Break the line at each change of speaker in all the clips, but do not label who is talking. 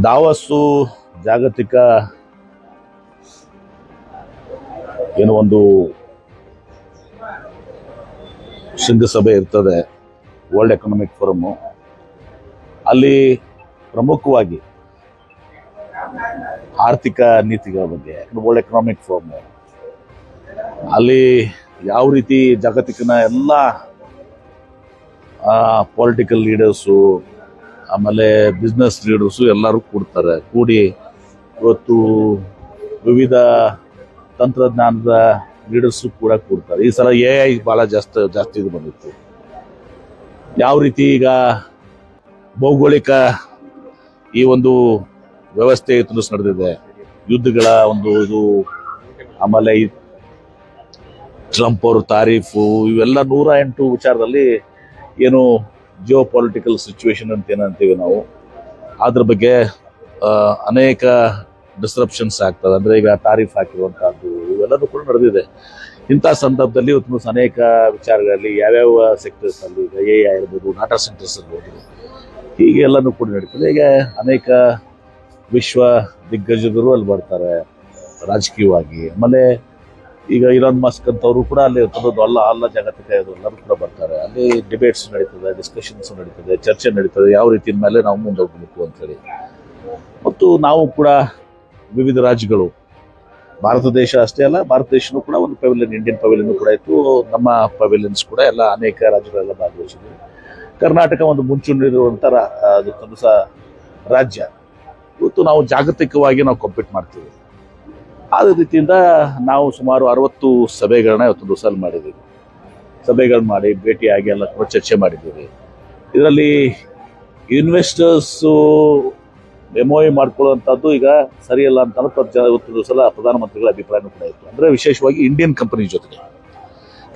ದಾವಸ್ಸು ಜಾಗತಿಕ ಏನೋ ಒಂದು ಶೃಂಗಸಭೆ ಇರ್ತದೆ, ವರ್ಲ್ಡ್ ಎಕನಾಮಿಕ್ ಫೋರಮ್. ಅಲ್ಲಿ ಪ್ರಮುಖವಾಗಿ ಆರ್ಥಿಕ ನೀತಿಗಳ ಬಗ್ಗೆ ವರ್ಲ್ಡ್ ಎಕನಾಮಿಕ್ ಫೋರಮ್ ಅಲ್ಲಿ ಯಾವ ರೀತಿ ಜಾಗತಿಕನ ಎಲ್ಲ ಪೊಲಿಟಿಕಲ್ ಲೀಡರ್ಸು ಆಮೇಲೆ ಬಿಸ್ನೆಸ್ ಲೀಡರ್ಸು ಎಲ್ಲರೂ ಕೂಡಿ ಇವತ್ತು ವಿವಿಧ ತಂತ್ರಜ್ಞಾನದ ಲೀಡರ್ಸು ಕೂಡ ಕೂಡ್ತಾರೆ. ಈ ಸಲ AI ಭಾಳ ಜಾಸ್ತಿ ಇದು ಬಂದಿತ್ತು. ಯಾವ ರೀತಿ ಈಗ ಭೌಗೋಳಿಕ ಈ ಒಂದು ವ್ಯವಸ್ಥೆ ನಡೆದಿದೆ, ಯುದ್ಧಗಳ ಒಂದು ಇದು, ಆಮೇಲೆ ಈ ಟ್ರಂಪ್ ಅವರು ತಾರೀಫು ಇವೆಲ್ಲ 108 ವಿಚಾರದಲ್ಲಿ ಏನು ಜಿಯೋ ಪೊಲಿಟಿಕಲ್ ಸಿಚುವೇಶನ್ ಅಂತ ಏನಂತೀವಿ ನಾವು, ಅದ್ರ ಬಗ್ಗೆ ಅನೇಕ ಡಿಸ್ರಪ್ಷನ್ಸ್ ಆಗ್ತದೆ. ಅಂದರೆ ಈಗ ತಾರೀಫ್ ಹಾಕಿರುವಂತಹದ್ದು ಇವೆಲ್ಲನೂ ಕೂಡ ನಡೆದಿದೆ. ಇಂಥ ಸಂದರ್ಭದಲ್ಲಿ ಇವತ್ತು ಅನೇಕ ವಿಚಾರಗಳಲ್ಲಿ ಯಾವ್ಯಾವ ಸೆಕ್ಟರ್ಸ್ ಅಲ್ಲಿ ಈಗ AI ಇರ್ಬೋದು, ಡಾಟಾ ಸೆಂಟರ್ಸ್ ಇರ್ಬೋದು, ಹೀಗೆ ಎಲ್ಲನೂ ಕೂಡ ನಡೀತದೆ. ಈಗ ಅನೇಕ ವಿಶ್ವ ದಿಗ್ಗಜರು ಅಲ್ಲಿ ಬರ್ತಾರೆ ರಾಜಕೀಯವಾಗಿ. ಆಮೇಲೆ ಈಗ ಇಲಾನ್ ಮಸ್ಕ್ ಅಂತವರು ಕೂಡ ಅಲ್ಲಿ ತಂದದ್ದು ಅಲ್ಲ ಜಾಗತಿಕ ಇದು ಎಲ್ಲರೂ ಕೂಡ ಬರ್ತಾರೆ. ಅಲ್ಲಿ ಡಿಬೇಟ್ಸ್ ನಡೀತದೆ, ಡಿಸ್ಕಷನ್ಸ್ ನಡೀತದೆ, ಚರ್ಚೆ ನಡೀತದೆ, ಯಾವ ರೀತಿಯ ಮೇಲೆ ನಾವು ಮುಂದೋಗ್ಬೇಕು ಅಂತೇಳಿ. ಮತ್ತು ನಾವು ಕೂಡ ವಿವಿಧ ರಾಜ್ಯಗಳು, ಭಾರತ ದೇಶ ಅಷ್ಟೇ ಅಲ್ಲ, ಭಾರತ ದೇಶನೂ ಕೂಡ ಒಂದು ಪವೆಲಿಯನ್, ಇಂಡಿಯನ್ ಪವೆಲಿಯನ್ ಕೂಡ ಇತ್ತು. ನಮ್ಮ ಪವೆಲಿಯನ್ಸ್ ಕೂಡ ಎಲ್ಲ ಅನೇಕ ರಾಜ್ಯಗಳೆಲ್ಲ ಭಾಗವಹಿಸಿದ್ವಿ. ಕರ್ನಾಟಕ ಒಂದು ಮುಂಚೂಣಿರುವಂಥ ರಾಜ್ಯ. ಇವತ್ತು ನಾವು ಜಾಗತಿಕವಾಗಿ ನಾವು ಕಾಂಪೀಟ್ ಮಾಡ್ತೀವಿ. ಆದ ರೀತಿಯಿಂದ ನಾವು ಸುಮಾರು 60 ಸಭೆಗಳನ್ನ ಇವತ್ತು ದಿವಸ ಮಾಡಿದ್ದೀವಿ. ಸಭೆಗಳು ಮಾಡಿ ಭೇಟಿಯಾಗಿ ಎಲ್ಲ ಕೂಡ ಚರ್ಚೆ ಮಾಡಿದ್ದೀವಿ. ಇದರಲ್ಲಿ ಇನ್ವೆಸ್ಟರ್ಸು MOU ಮಾಡ್ಕೊಳ್ಳುವಂಥದ್ದು ಈಗ ಸರಿಯಲ್ಲ ಅಂತ ಇವತ್ತು ದಿವಸ ಪ್ರಧಾನಮಂತ್ರಿಗಳ ಅಭಿಪ್ರಾಯನೂ ಕೂಡ ಇತ್ತು. ಅಂದರೆ ವಿಶೇಷವಾಗಿ ಇಂಡಿಯನ್ ಕಂಪನಿ ಜೊತೆಗೆ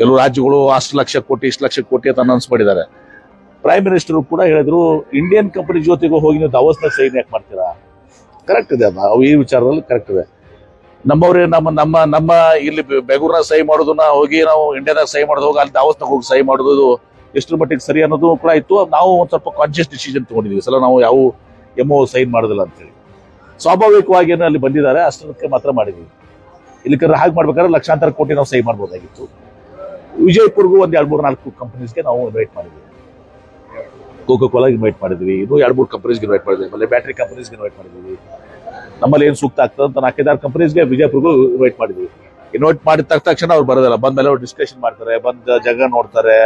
ಕೆಲವು ರಾಜ್ಯಗಳು ಅಷ್ಟು ಲಕ್ಷ ಕೋಟಿ ಇಷ್ಟು ಲಕ್ಷ ಕೋಟಿ ಅಂತ ಅನೌನ್ಸ್ ಮಾಡಿದ್ದಾರೆ. ಪ್ರೈಮ್ ಮಿನಿಸ್ಟರ್ ಕೂಡ ಹೇಳಿದ್ರು, ಇಂಡಿಯನ್ ಕಂಪನಿ ಜೊತೆಗೂ ಹೋಗಿ ನೀವು ದಾವೋಸ್ನ ಸೈನ್ ಯಾಕೆ ಮಾಡ್ತೀರಾ? ಕರೆಕ್ಟ್ ಇದೆ, ಅವು ಈ ವಿಚಾರದಲ್ಲಿ ಕರೆಕ್ಟ್ ಇದೆ. ನಮ್ಮವ್ರೆ ನಮ್ಮ ಇಲ್ಲಿ ಬೆಂಗಳೂರಿನ ಸಹಿ ಮಾಡೋದನ್ನ ಹೋಗಿ ನಾವು ಇಂಡಿಯಾದಾಗ ಸಹಿ ಮಾಡೋದು ಹೋಗಿ ಅಲ್ಲಿ ದಾವೋಸ್ನಾಗ ಹೋಗಿ ಸಹಿ ಮಾಡೋದು ಎಷ್ಟರ ಮಟ್ಟಿಗೆ ಸರಿ ಅನ್ನೋದು ಕೂಡ ಇತ್ತು. ನಾವು ಒಂದು ಸ್ವಲ್ಪ ಕಾನ್ಶಿಯಸ್ ಡಿಸಿಷನ್ ತಗೊಂಡಿದ್ವಿ. ಸಲ ನಾವು ಯಾವ MOU ಸೈನ್ ಮಾಡೋದಿಲ್ಲ ಅಂತೇಳಿ ಸ್ವಾಭಾವಿಕವಾಗಿ ಏನೋ ಅಲ್ಲಿ ಬಂದಿದ್ದಾರೆ, ಅಷ್ಟಕ್ಕೆ ಮಾತ್ರ ಮಾಡಿದ್ವಿ. ಇಲ್ಲಿ ಹಾಗೆ ಮಾಡ್ಬೇಕಾದ್ರೆ ಲಕ್ಷಾಂತರ ಕೋಟಿ ನಾವು ಸಹಿ ಮಾಡ್ಬೋದಾಗಿತ್ತು. ವಿಜಯಪುರ್ಗೂ ಒಂದು 2-3-4 ಕಂಪನೀಸ್ಗೆ ನಾವು ಇನ್ವೈಟ್ ಮಾಡಿದ್ವಿ. ಕೋಕೋ ಕೋಲಾಗೆ ಇನ್ವೈಟ್ ಮಾಡಿದ್ವಿ, ಇದು 2-3 ಕಂಪನೀಸ್ಗೆ ಇನ್ವೈಟ್ ಮಾಡಿದ್ವಿ. ಆಮೇಲೆ ಬ್ಯಾಟ್ರಿ ಕಂಪನೀಸ್ಗೆ ಇನ್ವೈಟ್ ಮಾಡಿದ್ವಿ. ನಮ್ಮಲ್ಲಿ ಏನು ಸೂಕ್ತ ಆಗ್ತದೆ ಅಂತ 4-5 ಕಂಪನೀಸ್ಗೆ ವಿಜಯಪುರ್ಗೂ ಇನ್ವೈಟ್ ಮಾಡಿದ್ವಿ. ಇನ್ವೈಟ್ ಮಾಡಿದ ತಕ್ಷಣ ಅವ್ರು ಬರೋದಿಲ್ಲ, ಬಂದ್ಮೇಲೆ ಅವ್ರು ಡಿಸ್ಕಷನ್ ಮಾಡ್ತಾರೆ, ಬಂದ ಜಾಗ ನೋಡ್ತಾರೆ,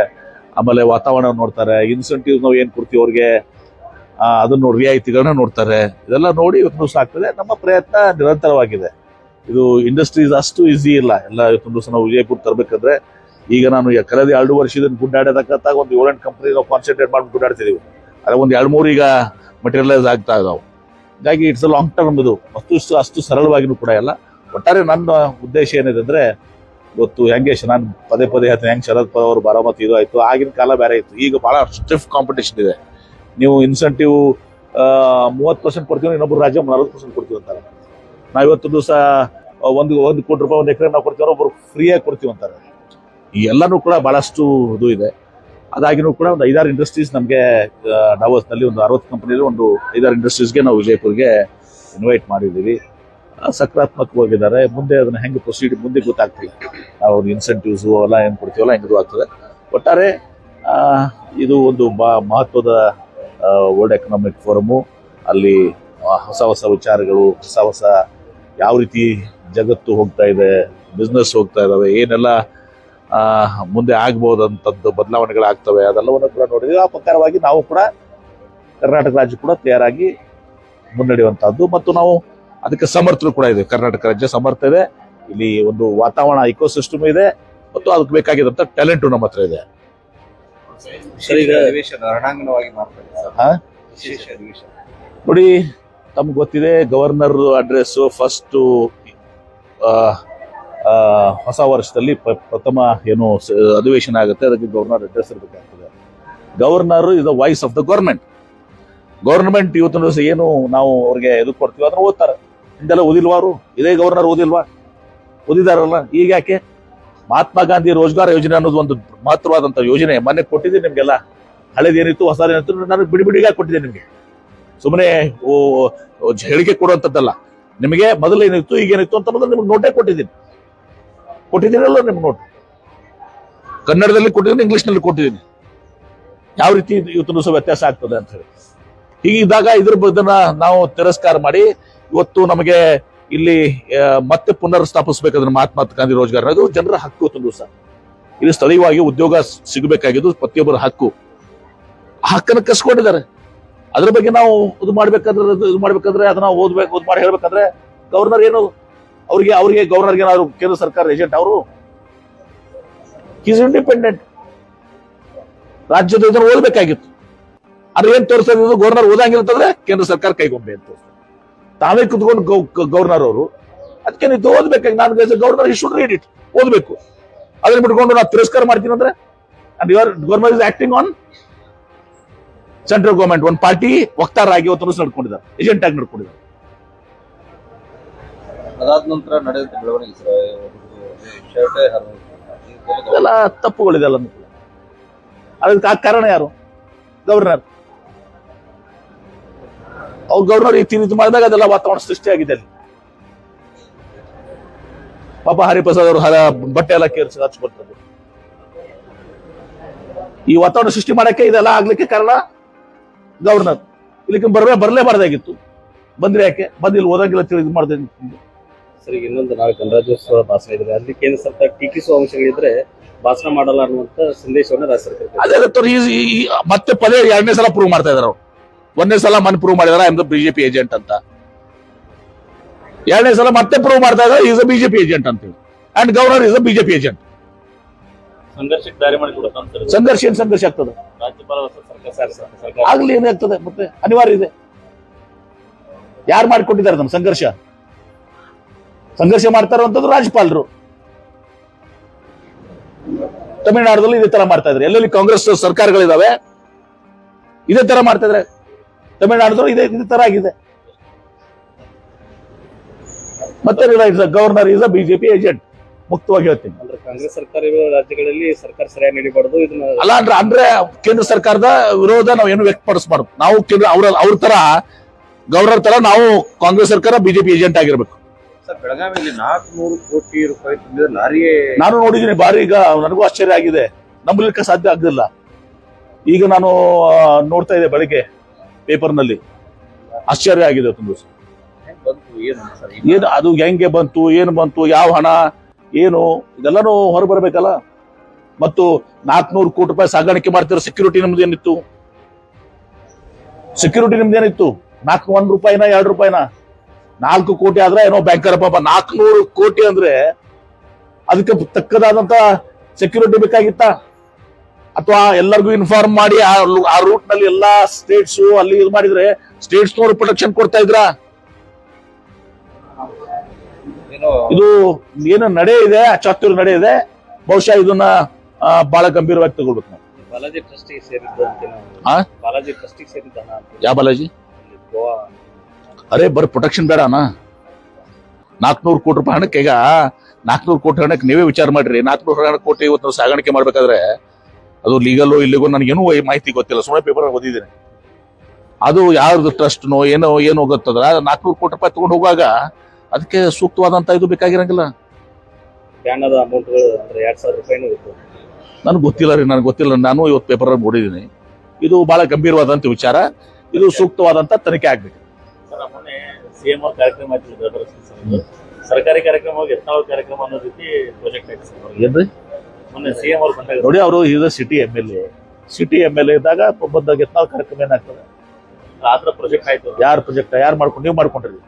ಆಮೇಲೆ ವಾತಾವರಣ ನೋಡ್ತಾರೆ, ಇನ್ಸೆಂಟಿವ್ ನಾವು ಏನು ಕೊಡ್ತೀವಿ ಅವ್ರಿಗೆ ಅದನ್ನು ರಿಯಾಯಿತಿಗಳನ್ನ ನೋಡ್ತಾರೆ. ಇದೆಲ್ಲ ನೋಡಿ ಇವತ್ತು ದಿವಸ ಆಗ್ತದೆ. ನಮ್ಮ ಪ್ರಯತ್ನ ನಿರಂತರವಾಗಿದೆ. ಇದು ಇಂಡಸ್ಟ್ರೀಸ್ ಅಷ್ಟು ಈಸಿ ಇಲ್ಲ. ಎಲ್ಲ ಇವತ್ತು ದಿವಸ ನಾವು ವಿಜಯಪುರ ತರಬೇಕಂದ್ರೆ ಈಗ ನಾನು ಕಳೆದ 2 ವರ್ಷದಿಂದ ಗುಡ್ಡಾಡತಕ್ಕಂಥ ಒಂದು 7-8 ಕಂಪನಿ ನಾವು ಕಾನ್ಸಂಟ್ರೇಟ್ ಮಾಡಿ ಗುಡ್ಡಾಡ್ತಿದ್ದೀವಿ. ಅದೇ ಒಂದು 2-3 ಈಗ ಮಟೀರಿಯಲೈಸ್ ಆಗ್ತಾ ಇದಾವೆ. ಹೀಗಾಗಿ ಇಟ್ಸ್ ಅ ಲಾಂಗ್ ಟರ್ಮ್. ಇದು ಅಷ್ಟು ಸರಳವಾಗಿನೂ ಕೂಡ ಇಲ್ಲ. ಒಟ್ಟಾರೆ ನನ್ನ ಉದ್ದೇಶ ಏನಿದೆ ಅಂದರೆ, ಇವತ್ತು ಹೆಂಗೆ ನಾನು ಪದೇ ಹೇಳ್ತೀನಿ, ಹೆಂಗೆ ಶರದ್ ಪವಾರ್ ಅವರು ಬಾರಾಮತಿ ಇದು ಆಯಿತು, ಆಗಿನ ಕಾಲ ಬೇರೆ ಇತ್ತು. ಈಗ ಭಾಳ ಸ್ಟಿಫ್ ಕಾಂಪಿಟೇಷನ್ ಇದೆ. ನೀವು ಇನ್ಸೆಂಟಿವ್ 30% ಕೊಡ್ತೀವಿ, ಇನ್ನೊಬ್ಬರು ರಾಜ್ಯ 40% ಕೊಡ್ತೀವಿ ಅಂತಾರೆ. ನಾವು ಇವತ್ತು ದಿವಸ ಒಂದು ಕೋಟಿ ರೂಪಾಯಿ ಒಂದು ಎಕರೆ ನಾವು ಕೊಡ್ತೀವಿ, ಒಬ್ಬರು ಫ್ರೀಯಾಗಿ ಕೊಡ್ತೀವಿ ಅಂತಾರೆ. ಈ ಎಲ್ಲನೂ ಕೂಡ ಭಾಳಷ್ಟು ಇದು ಇದೆ. ಅದಾಗಿನೂ ಕೂಡ ಒಂದು 5-6 ಇಂಡಸ್ಟ್ರೀಸ್ ನಮಗೆ ಡಾವೋಸ್ನಲ್ಲಿ ಒಂದು 60 ಕಂಪನಿಯಲ್ಲಿ ಒಂದು 5-6 ಇಂಡಸ್ಟ್ರೀಸ್ಗೆ ನಾವು ವಿಜಯಪುರ್ಗೆ ಇನ್ವೈಟ್ ಮಾಡಿದ್ದೀವಿ. ಸಕಾರಾತ್ಮಕವಾಗಿದ್ದಾರೆ. ಮುಂದೆ ಅದನ್ನು ಹೆಂಗೆ ಪ್ರೊಸೀಡ್ ಮುಂದೆ ಗೊತ್ತಾಗ್ತಿಲ್ಲ. ನಾವು ಇನ್ಸೆಂಟಿವ್ಸು ಎಲ್ಲ ಏನು ಕೊಡ್ತೀವಲ್ಲ ಹೆಂಗೆ ಆಗ್ತದೆ. ಒಟ್ಟಾರೆ ಇದು ಒಂದು ಮಹತ್ವದ ವರ್ಲ್ಡ್ ಎಕನಾಮಿಕ್ ಫೋರಮು. ಅಲ್ಲಿ ಹೊಸ ವಿಚಾರಗಳು, ಹೊಸ ಯಾವ ರೀತಿ ಜಗತ್ತು ಹೋಗ್ತಾ ಇದೆ, ಬಿಸ್ನೆಸ್ ಹೋಗ್ತಾ ಇದ್ದಾವೆ, ಏನೆಲ್ಲ ಮುಂದೆ ಆಗ್ಬೋದಂಥದ್ದು ಬದಲಾವಣೆಗಳಾಗ್ತವೆ, ಅದೆಲ್ಲವನ್ನು ಕೂಡ ನೋಡಿದ್ವಿ. ಆ ಪ್ರಕಾರವಾಗಿ ನಾವು ಕೂಡ ಕರ್ನಾಟಕ ರಾಜ್ಯ ಕೂಡ ತಯಾರಾಗಿ ಮುನ್ನಡೆಯುವಂಥದ್ದು ಮತ್ತು ನಾವು ಅದಕ್ಕೆ ಸಮರ್ಥರು ಕೂಡ ಇದೆ. ಕರ್ನಾಟಕ ರಾಜ್ಯ ಸಮರ್ಥ ಇದೆ. ಇಲ್ಲಿ ಒಂದು ವಾತಾವರಣ ಇಕೋಸಿಸ್ಟಮ್ ಇದೆ ಮತ್ತು ಅದಕ್ಕೆ ಬೇಕಾಗಿದ್ದಂಥ ಟ್ಯಾಲೆಂಟು ನಮ್ಮ ಹತ್ರ ಇದೆ. ನೋಡಿ, ತಮ್ಗೆ ಗೊತ್ತಿದೆ, ಗವರ್ನರ್ ಅಡ್ರೆಸ್ ಫಸ್ಟ್ ಹೊಸ ವರ್ಷದಲ್ಲಿ ಪ್ರಥಮ ಏನು ಅಧಿವೇಶನ ಆಗುತ್ತೆ, ಅದಕ್ಕೆ ಗವರ್ನರ್ ಅಡ್ರೆಸ್ ಇರಬೇಕಾಗ್ತದೆ. Governor is the voice of the government ಇವತ್ತು ದಿವಸ ಏನು ನಾವು ಅವ್ರಿಗೆ ಎದುರು ಕೊಡ್ತೀವಿ ಅದನ್ನ ಓದ್ತಾರೆ. ಹಿಂದೆಲ್ಲ ಓದಿಲ್ವಾರು, ಇದೇ ಗವರ್ನರ್ ಓದಿಲ್ವಾ? ಓದಿದಾರಲ್ಲ. ಈಗ ಯಾಕೆ ಮಹಾತ್ಮ ಗಾಂಧಿ ರೋಜ್ಗಾರ್ ಯೋಜನೆ ಅನ್ನೋದು ಒಂದು ಮಹತ್ವವಾದಂಥ ಯೋಜನೆ ಮೊನ್ನೆ ಕೊಟ್ಟಿದ್ದೀನಿ ನಿಮಗೆಲ್ಲ. ಹಳೇದೇನಿತ್ತು ಹೊಸದೇನಿತ್ತು ನನಗೆ ಬಿಡಿಬಿಡಿಗಾಗಿ ಕೊಟ್ಟಿದ್ದೆ ನಿಮಗೆ. ಸುಮ್ಮನೆ ಹೇಳಿಕೆ ಕೊಡುವಂಥದ್ದಲ್ಲ. ನಿಮಗೆ ಮೊದಲೇನಿತ್ತು ಈಗೇನಿತ್ತು ಅಂತ ಮೊದಲು ನಿಮ್ಗೆ ನೋಟೇ ಕೊಟ್ಟಿದ್ದೀನಲ್ಲ, ನಿಮ್ಗೆ ನೋಟ್ ಕನ್ನಡದಲ್ಲಿ ಕೊಟ್ಟಿದ್ದೀನಿ, ಇಂಗ್ಲಿಷ್ನಲ್ಲಿ ಕೊಟ್ಟಿದ್ದೀನಿ, ಯಾವ ರೀತಿ ಇವತ್ತು ಸಹ ವ್ಯತ್ಯಾಸ ಆಗ್ತದೆ ಅಂತ ಹೇಳಿ. ಹೀಗಿದ್ದಾಗ ಇದನ್ನ ನಾವು ತಿರಸ್ಕಾರ ಮಾಡಿ ಇವತ್ತು ನಮಗೆ ಇಲ್ಲಿ ಮತ್ತೆ ಪುನರ್ ಸ್ಥಾಪಿಸಬೇಕಾದ್ರೆ ಮಹಾತ್ಮ ಗಾಂಧಿ ರೋಜ್ಗಾರ್ ಅನ್ನೋದು ಜನರ ಹಕ್ಕು. ಇವತ್ತು ದಿವಸ ಇಲ್ಲಿ ಸ್ಥಳೀಯವಾಗಿ ಉದ್ಯೋಗ ಸಿಗಬೇಕಾಗಿದ್ದು ಪ್ರತಿಯೊಬ್ಬರ ಹಕ್ಕು. ಆ ಹಕ್ಕನ್ನು ಕಸ್ಕೊಂಡಿದ್ದಾರೆ. ಅದ್ರ ಬಗ್ಗೆ ನಾವು ಇದು ಮಾಡ್ಬೇಕಾದ್ರೆ ಅದನ್ನ ಓದ್ ಮಾಡಿ ಹೇಳ್ಬೇಕಾದ್ರೆ ಗವರ್ನರ್ ಏನು ಅವ್ರಿಗೆ ಗವರ್ನರ್ಗೆ ಏನಾದ್ರು ಕೇಂದ್ರ ಸರ್ಕಾರ ಏಜೆಂಟ್ ಅವರು? Is independent. ರಾಜ್ಯದ ಇದನ್ನು ಓದಬೇಕಾಗಿತ್ತು. ಅದ್ರ ಏನ್ ತೋರಿಸ್ತಾ ಇದ್ದು ಗವರ್ನರ್ ಓದಂಗಿರ್ತಂದ್ರೆ ಕೇಂದ್ರ ಸರ್ಕಾರ ಕೈಗೊಂಬೆ ಅಂತ ತಾವೇ ಕುತ್ಕೊಂಡು ಗವರ್ನರ್ ಅವರು ಅದಕ್ಕೆ ನೀವು ಓದ್ಬೇಕಾಗಿ ನಾನು ಗವರ್ನರ್ ಈ ಶುಡ್ ರೀಡ್ ಇಟ್, ಓದ್ಬೇಕು. ಅದನ್ನ ಬಿಟ್ಕೊಂಡು ನಾವು ತಿರಸ್ಕಾರ ಮಾಡ್ತೀನಿ ಅಂದ್ರೆ governor is acting on central government. ಒಂದು ಪಾರ್ಟಿ ವಕ್ತಾರರಾಗಿ ಇವತ್ತು ನಡ್ಕೊಂಡಿದ್ದಾರೆ, ಏಜೆಂಟ್ ಆಗಿ ನಡ್ಕೊಂಡಿದ್ದಾರೆ.
ಅದಾದ ನಂತರ ನಡೆದ ಬೆಳವಣಿಗೆ
ಇದೆಲ್ಲ ತಪ್ಪುಗಳಿದೆಲ್ಲ. ಅದಕ್ಕೆ ಕಾರಣ ಯಾರು? ಗವರ್ನರ್. ಅವ್ರು ಗವರ್ನರ್ ಈ ರೀತಿ ಮಾಡಿದಾಗ ಅದೆಲ್ಲ ವಾತಾವರಣ ಸೃಷ್ಟಿಯಾಗಿದೆ ಅಲ್ಲಿ. ಪಾಪ ಹರಿಪ್ರಸಾದ್ ಅವರು ಬಟ್ಟೆ ಎಲ್ಲ ಕೇರಿಸಿ ಹಚ್ಕೊಳ್ತಾರೆ. ಈ ವಾತಾವರಣ ಸೃಷ್ಟಿ ಮಾಡಕ್ಕೆ ಇದೆಲ್ಲ ಆಗ್ಲಿಕ್ಕೆ ಕಾರಣ ಗವರ್ನರ್. ಇಲ್ಲಿಗೆ ಬರಲೇಬಾರ್ದಾಗಿತ್ತು. ಬಂದ್ರೆ ಯಾಕೆ ಬಂದಿಲ್ಲ, ಓದಂಗಿಲ್ಲ ತಿಳಿದು ಮಾಡಿದೆ.
ಸರಿ, ಇನ್ನೊಂದು ನಾಳೆ ಗಣರಾಜ್ಯೋತ್ಸವ ಭಾಷಣ ಇದ್ರೆ ಅಲ್ಲಿ ಕೇಂದ್ರ ಸರ್ಕಾರ ಟೀಕಿಸುವ ಅಂಶಗಳಿದ್ರೆ ಭಾಷಣ ಮಾಡಲ್ಲ ಅನ್ನುವಂತ ಸಂದೇಶವನ್ನು ರಾಜ್ಯ ಸರ್ಕಾರ
ಅದೇ ಮತ್ತೆ ಪದೇ 2ನೇ ಸಲ ಪ್ರೂವ್ ಮಾಡ್ತಾ ಇದಾರೆ. 1ನೇ ಸಲ ಮನ್ ಪ್ರೂವ್ ಮಾಡಿದಾರೆ I am the BJP agent ಅಂತ. 2ನೇ ಸಲ ಮತ್ತೆ ಪ್ರೂವ್ ಮಾಡ್ತಾ ಇದಾರೆ ಈಸ್ ಅ ಬಿಜೆಪಿ ಏಜೆಂಟ್ ಅಂತ ಹೇಳಿ. And governor is a BJP agent.
ಸಂಘರ್ಷಕ್ಕೆ ದಾರಿ ಮಾಡಿಕೊಡುತ್ತೆ.
ಸಂಘರ್ಷ ಆಗ್ತದೆ.
ರಾಜ್ಯಪಾಲ ಸರ್ಕಾರ
ಆಗ್ಲಿ ಏನಾಗ್ತದೆ, ಮತ್ತೆ ಅನಿವಾರ್ಯ ಇದೆ. ಯಾರು ಮಾಡಿಕೊಟ್ಟಿದ್ದಾರೆ ನಮ್ ಸಂಘರ್ಷ ಮಾಡ್ತಾ ಇರುವಂತದ್ದು ರಾಜ್ಯಪಾಲರು. ತಮಿಳುನಾಡಲ್ಲಿ ಇದೇ ತರ ಮಾಡ್ತಾ ಇದ್ರೆ, ಎಲ್ಲೆಲ್ಲಿ ಕಾಂಗ್ರೆಸ್ ಸರ್ಕಾರಗಳಿದಾವೆ ಇದೇ ತರ ಮಾಡ್ತಾ ಇದ್ರೆ. ತಮಿಳುನಾಡದಲ್ಲೂ ಇದೇ ತರ ಆಗಿದೆ. ಮತ್ತೆ governor is a BJP agent. ಮುಕ್ತವಾಗಿ ಹೇಳ್ತೀನಿ.
ಅಂದ್ರೆ ಕಾಂಗ್ರೆಸ್ ಸರ್ಕಾರ ಇರುವ ರಾಜ್ಯಗಳಲ್ಲಿ ಸರ್ಕಾರ ಸರಿಯಾಗಿ ನಡಿಬಾರ್ದು. ಇದನ್ನ
ಅಲ್ಲ ಅಂದ್ರೆ ಕೇಂದ್ರ ಸರ್ಕಾರದ ವಿರೋಧ ನಾವು ಏನು ವ್ಯಕ್ತಪಡಿಸಬಾರ್ದು. ನಾವು ಅವ್ರ ತರ ಗವರ್ನರ್ ತರ ನಾವು ಕಾಂಗ್ರೆಸ್ ಸರ್ಕಾರ ಬಿಜೆಪಿ ಏಜೆಂಟ್ ಆಗಿರ್ಬೇಕು.
ಸರ್, ಬೆಳಗಾವಿಯಲ್ಲಿ 400 ಕೋಟಿ ರೂಪಾಯಿ ತುಂಬಿದ ಲಾರಿಯೇ
ನಾನು ನೋಡಿದ್ದೀನಿ. ಬಾರಿ ಈಗ ನನಗೂ ಆಶ್ಚರ್ಯ ಆಗಿದೆ, ನಂಬಲಿಕ್ಕೆ ಸಾಧ್ಯ ಆಗಲಿಲ್ಲ. ಈಗ ನಾನು ನೋಡ್ತಾ ಇದ್ದೆ ಬೆಳಿಗ್ಗೆ ಪೇಪರ್ನಲ್ಲಿ, ಆಶ್ಚರ್ಯ ಆಗಿದೆ. ಏನು ಅದು ಹೆಂಗೆ ಬಂತು, ಏನು ಬಂತು, ಯಾವ ಹಣ ಏನು, ಇದೆಲ್ಲಾನು ಹೊರಬರ್ಬೇಕಲ್ಲ. ಮತ್ತು 400 ಕೋಟಿ ರೂಪಾಯಿ ಸಾಗಾಣಿಕೆ ಮಾಡ್ತಿರೋ ಸೆಕ್ಯೂರಿಟಿ ನಿಮ್ದೇನಿತ್ತು? 1 ರೂಪಾಯಿನ 2 ರೂಪಾಯಿನ? 4 ಕೋಟಿ ಆದ್ರೆ ಏನೋ ಬ್ಯಾಂಕರ್ ಪಾಪ. 400 ಕೋಟಿ ಅಂದ್ರೆ ಅದಕ್ಕೆ ತಕ್ಕದಾದಂತ ಸೆಕ್ಯೂರಿಟಿ ಬೇಕಾಗಿತ್ತ? ಅಥವಾ ಎಲ್ಲರಿಗೂ ಇನ್ಫಾರ್ಮ್ ಮಾಡಿ ಆ ರೂಟ್ ನಲ್ಲಿ ಎಲ್ಲಾ ಸ್ಟೇಟ್ಸ್ ಅಲ್ಲಿ ಇದು ಮಾಡಿದ್ರೆ ಸ್ಟೇಟ್ಸ್ನವರು ಪ್ರೊಟೆಕ್ಷನ್ ಕೊಡ್ತಾ ಇದ್ರ? ಇದು ಏನು ನಡೆ ಇದೆ, ಅಚಾತುರ್ಯ ನಡೆ ಇದೆ. ಬಹುಶಃ ಇದನ್ನ ಬಹಳ ಗಂಭೀರವಾಗಿ ತಗೊಳ್ಬೇಕು ನಾವು.
ಬಾಲಾಜಿ ಟ್ರಸ್ಟಿಗೆ ಸೇರಿದ್ದಂತೆ ಬಾಲಾಜಿ ಟ್ರಸ್ಟಿಗೆ ಸೇರಿದ್ದಾನ?
ಯಾವ ಬಾಲಾಜಿ? ಅರೆ ಬರೀ ಪ್ರೊಟೆಕ್ಷನ್ ಬೇಡನಾ? 400 ಕೋಟಿ ರೂಪಾಯಿ ಹಣಕ್ಕೆ, ಈಗ 400 ಕೋಟಿ ಹಣಕ್ಕೆ ನೀವೇ ವಿಚಾರ ಮಾಡ್ರಿ. 400 ಕೋಟಿ ಇವತ್ತು ನಾವು ಸಾಗಾಣಿಕೆ ಮಾಡ್ಬೇಕಾದ್ರೆ ಅದು ಲೀಗಲ್ಲೋ ಇಲ್ಲಿಗೋ ನನಗೇನು ಮಾಹಿತಿ ಗೊತ್ತಿಲ್ಲ, ಸುಮ್ಮನೆ ಪೇಪರ್ ಓದಿದ್ದೀನಿ. ಅದು ಯಾವ್ದು ಟ್ರಸ್ಟ್ನೋ ಏನೋ ಗೊತ್ತದ. 400 ಕೋಟಿ ರೂಪಾಯಿ ತಗೊಂಡು ಹೋಗುವಾಗ ಅದಕ್ಕೆ ಸೂಕ್ತವಾದಂತ ಇದು ಬೇಕಾಗಿರಂಗಿಲ್ಲ.
ಬ್ಯಾನದ ಅಮೌಂಟ್ ಅಂದ್ರೆ 2000 ರೂಪಾಯಿನೂ ಇತ್ತು.
ನನಗೆ ಗೊತ್ತಿಲ್ಲ. ನಾನು ಇವತ್ತು ಪೇಪರ್ ಓದಿದ್ದೀನಿ. ಇದು ಬಹಳ ಗಂಭೀರವಾದಂತ ವಿಚಾರ. ಇದು ಸೂಕ್ತವಾದಂತ ತನಿಖೆ ಆಗ್ಬೇಕು.
ಮೊನ್ನೆ ಸಿಎಂ ಅವ್ರ ಕಾರ್ಯಕ್ರಮ ಸರ್ಕಾರಿ ಕಾರ್ಯಕ್ರಮ ಯತ್ನಾಳ್ ಕಾರ್ಯಕ್ರಮ ಅನ್ನೋ ರೀತಿ ಪ್ರಾಜೆಕ್ಟ್
ಏನ್ರಿ?
ಮೊನ್ನೆ ಸಿಎಂ ಅವ್ರು ಬಂದಾಗ
ನೋಡಿ, ಅವರು ಈಗ ಸಿಟಿ ಎಂ ಎಲ್ ಎ ಇದ್ದಾಗ ಬಂದಾಗ ಯತ್ನಾಳ್ ಕಾರ್ಯಕ್ರಮ ಏನಾಗ್ತದೆ?
ಆತರ ಪ್ರಾಜೆಕ್ಟ್ ಆಯ್ತು.
ಯಾರು ಪ್ರಾಜೆಕ್ಟ್ ಯಾರು ನೀವು ಮಾಡ್ಕೊಂಡ್ರಿ?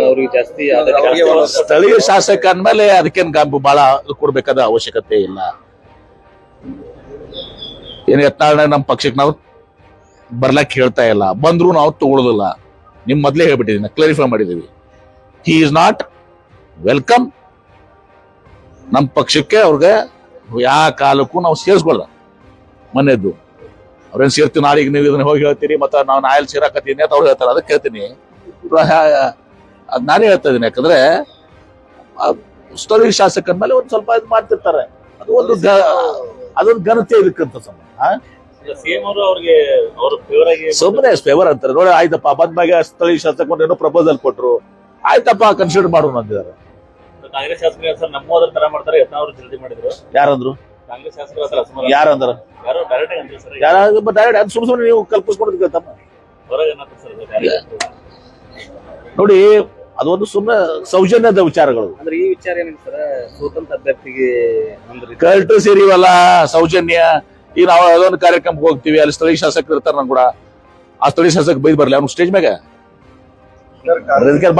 ಅವ್ರಿಗೆ ಜಾಸ್ತಿ
ಸ್ಥಳೀಯ ಶಾಸಕ ಅಂದ್ಮೇಲೆ ಅದಕ್ಕೇನು ಬಹಳ ಕೊಡ್ಬೇಕಾದ ಅವಶ್ಯಕತೆ ಇಲ್ಲ. ಏನ್ ಯತ್ನಾಳ್ ನಮ್ಮ ಪಕ್ಷಕ್ಕೆ ನಾವು ಬರ್ಲಕ್ ಹೇಳ್ತಾ ಇಲ್ಲ, ಬಂದ್ರು ನಾವು ತಗೊಳ್ಳೋದಿಲ್ಲ. ನಿಮ್ ಮೊದ್ಲೇ ಹೇಳ್ಬಿಟ್ಟಿದೀನಿ, ಕ್ಲಾರಿಫೈ ಮಾಡಿದೀವಿ. ಹಿ ಈಸ್ ನಾಟ್ ವೆಲ್ಕಮ್ ನಮ್ಮ ಪಕ್ಷಕ್ಕೆ. ಅವ್ರಿಗೆ ಯಾವ ಕಾಲಕ್ಕೂ ನಾವು ಸೇರಿಸ್ಕೊಳ್ದ. ಮನೆಯದ್ದು ಅವ್ರೇನ್ ಸೇರ್ತೀವಿ, ನಾಳೆಗೆ ನೀವು ಇದನ್ನ ಹೋಗಿ ಹೇಳ್ತೀರಿ, ಮತ್ತೆ ನಾವು ನಾಯಲ್ಲಿ ಸೇರಾಕತ್ತೀನಿ ಅಂತ ಅವ್ರು ಹೇಳ್ತಾರೆ. ಅದಕ್ಕೆ ಹೇಳ್ತೀನಿ, ಅದ್ ನಾನೇ ಹೇಳ್ತಾ ಇದೀನಿ. ಯಾಕಂದ್ರೆ ಸ್ಥಳೀಯ ಶಾಸಕರ ಮೇಲೆ ಒಂದ್ ಸ್ವಲ್ಪ ಇದು ಮಾಡ್ತಿರ್ತಾರೆ. ಅದು ಅದೊಂದು ಘನತೆ ಇದಕ್ಕಂತ ಸಂಬಂಧ.
ಸಿಎಂ ಅವರು ಅವ್ರಿಗೆ ಅವ್ರ ಫೇವರ್ ಆಗಿ
ಸುಮ್ಮನೆ ಫೇವರ್ ಅಂತಾರೆ ನೋಡಿ. ಆಯ್ತಪ್ಪ ಬಂದ್ಮ್ಯಾಗ ಸ್ಥಳೀಯ ಶಾಸಕರು ಏನೋ ಪ್ರಪೋಸಲ್ ಕೊಟ್ರು, ಆಯ್ತಪ್ಪ ಕನ್ಸಿಡರ್ ಮಾಡೋಣ ಅಂದಿದ್ದಾರೆ.
ಕಾಂಗ್ರೆಸ್ ಶಾಸಕರು ಸರ್ ನಮ್ಮೋದ್ರ ತರ ಮಾಡ್ತಾರೆ, ಯತ್ನಾಳ್ ಅವರು ಜಲ್ದಿ ಮಾಡಿದ್ರು.
ಯಾರಂದ್ರು?
ಕಾಂಗ್ರೆಸ್ ಶಾಸಕರು ಹತ್ರ ಅಸಮಾಧಾನ.
ಯಾರಂದ್ರ?
ಯಾರೋ ಡೈರೆಕ್ಟ್ ಅಂತಾರೆ ಸರ್.
ಯಾರು ಡೈರೆಕ್ಟ್ ಸುಮ್ ಸುಮ್ಮನೆ ನೀವು ಕಲ್ಪಿಸ್ಕೊಡೋದಕ್ಕೆ ತಮ್ಮ
ಹೊರಗೆ ಏನಂತಾರೆ ಸರ್ ಅದು?
ನೋಡಿ, ಅದೊಂದು ಸುಮ್ಮನೆ ಸೌಜನ್ಯದ ವಿಚಾರಗಳು.
ಅಂದ್ರೆ ಈ ವಿಚಾರ ಏನಿದೆ ಸರ್, ಸ್ವತಂತ್ರ ಅಭ್ಯರ್ಥಿಗೆ ಅಂದ್ರೆ
ಕರೆಕ್ಟ್ ಸೇರಿವಲ್ಲ ಸೌಜನ್ಯ. ಈಗ ನಾವು ಅದೊಂದು ಕಾರ್ಯಕ್ರಮಕ್ಕೆ ಹೋಗ್ತೀವಿ, ಅಲ್ಲಿ ಸ್ಥಳೀಯ ಶಾಸಕರು ಇರ್ತಾರೆ. ನನ್ ಕೂಡ ಆ ಸ್ಥಳೀಯ ಶಾಸಕ ಬೈದ್ ಬರ್ಲಿ ಅವ್ನು ಸ್ಟೇಜ್ ಮ್ಯಾಗ. ಅದಕ್ಕೆ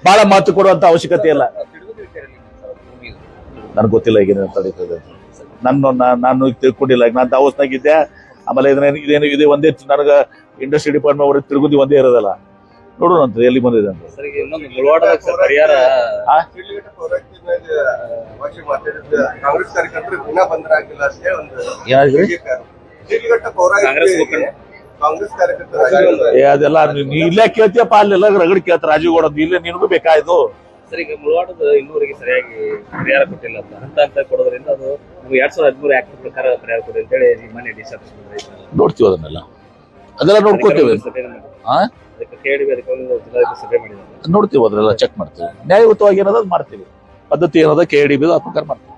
ಬಹಳ ಮಾತು ಕೊಡುವಂತ ಅವಶ್ಯಕತೆ ಇಲ್ಲ. ನನ್ಗೆ ಗೊತ್ತಿಲ್ಲ ಈಗ ತಡೀತದೆ. ನಾನು ತಿಳ್ಕೊಂಡಿಲ್ಲ. ಈಗ ನಾನು ದಾವೋಸ್ನಾಗಿದ್ದೆ. ಆಮೇಲೆ ಇದೇನು ಇದೆ ಒಂದೇ ನನಗ ಇಂಡಸ್ಟ್ರಿ ಡಿಪಾರ್ಟ್ಮೆಂಟ್ ಅವ್ರಿಗೆ ತಿರುಗುದಿ ಒಂದೇ ಇರೋದಲ್ಲ. ನೋಡೋಣ ಅಂತ ಎಲ್ಲಿ ಬಂದಿದೆ ಅಂತ.
ಸರ್ ಈಗ ಇನ್ನೊಂದು ಮುಳವಾಡದಾಗ ಸರ್ ಪರಿಹಾರ
ಕಾಂಗ್ರೆಸ್ ಕಾರ್ಯಕರ್ತರು ದಿನ ಬಂದರಾಗಿಲ್ಲ ಅಷ್ಟೇ ಒಂದು
ಏನಾದ್ರಿ
ಕಾಂಗ್ರೆಸ್ ಮುಖಂಡ
ಕಾಂಗ್ರೆಸ್ ಕಾರ್ಯಕರ್ತರು
ಅದೆಲ್ಲ ನೀ ಇಲ್ಲೇ ಕೇಳ್ತೀಯಪ್ಪ, ಅಲ್ಲೆಲ್ಲ ರಗಡ್ ಕೇಳ್ತಾರೆ. ರಾಜೀವ್ ಗೌಡ ಇಲ್ಲೇ ನಿನಗೂ ಬೇಕಾಯ್ತು.
ಸರ್ ಈಗ ಮುಳವಾಡದ ಇನ್ನೂವರೆಗೆ ಸರಿಯಾಗಿ ಪರಿಹಾರ ಕೊಟ್ಟಿಲ್ಲ ಅಂತ ಹಂತ ಕೊಡೋದ್ರಿಂದ ಅದು 2013 ಆಕ್ಟ್ ಪ್ರಕಾರ ಪರಿಹಾರ ಕೊಡಿ ಅಂತ ಹೇಳಿ ಮೊನ್ನೆ ಡಿಸಿಷನ್
ನೋಡ್ತೀವಿ ಅದೆಲ್ಲ ನೋಡ್ಕೋತೀವಿ.
ಅದಕ್ಕೆ ಕೇಳಿ ಅದಕ್ಕೆ ಜಿಲ್ಲಾಧಿಕಾರಿ ಸಭೆ ಮಾಡಿದ್ದಾರೆ.
ನೋಡ್ತೀವಿ, ಅದನ್ನೆಲ್ಲ ಚೆಕ್ ಮಾಡ್ತೀವಿ. ನ್ಯಾಯಯುತವಾಗಿ ಏನದ ಮಾಡ್ತೀವಿ. ಪದ್ಧತಿ ಏನದ KDB ಅದು ಪ್ರಕಾರ ಮಾಡ್ತೀವಿ.